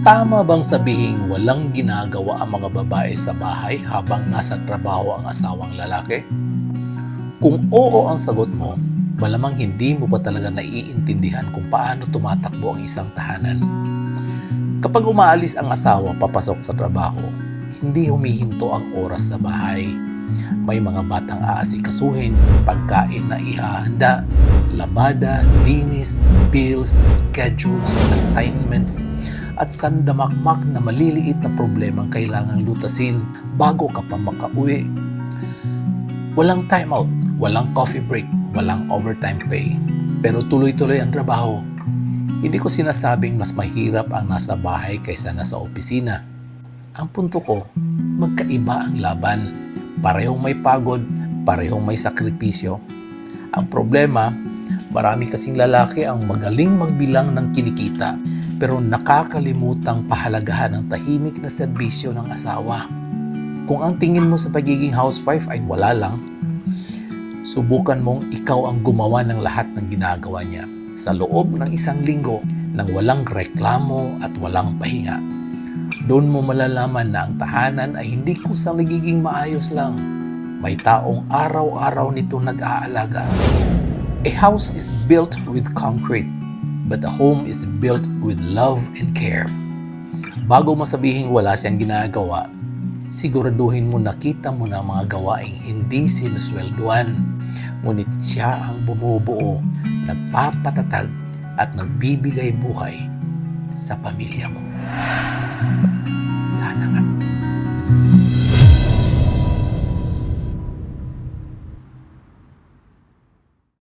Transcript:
Tama bang sabihing walang ginagawa ang mga babae sa bahay habang nasa trabaho ang asawang lalaki? Kung oo ang sagot mo, malamang hindi mo pa talaga naiintindihan kung paano tumatakbo ang isang tahanan. Kapag umaalis ang asawa papasok sa trabaho, hindi humihinto ang oras sa bahay. May mga batang aasikasuhin, pagkain na ihahanda, labada, linis, bills, schedules, assignments, at sandamakmak na maliliit na problemang kailangang lutasin bago ka pa makauwi. Walang time out, walang coffee break, walang overtime pay. Pero tuloy-tuloy ang trabaho. Hindi ko sinasabing mas mahirap ang nasa bahay kaysa nasa opisina. Ang punto ko, magkaiba ang laban. Parehong may pagod, parehong may sakripisyo. Ang problema, marami kasing lalaki ang magaling magbilang ng kinikita pero nakakalimutang pahalagahan ang tahimik na serbisyo ng asawa. Kung ang tingin mo sa pagiging housewife ay wala lang, subukan mong ikaw ang gumawa ng lahat ng ginagawa niya sa loob ng 1 linggo nang walang reklamo at walang pahinga. Doon mo malalaman na ang tahanan ay hindi kusang nagiging maayos lang. May taong araw-araw nito nag-aalaga. A house is built with concrete, but a home is built with love and care. Bago mo sabihing wala siyang ginagawa, siguraduhin mo nakita mo na mga gawaing hindi sinuswelduan. Ngunit siya ang bumubuo, nagpapatatag at nagbibigay buhay sa pamilya mo. Sana nga.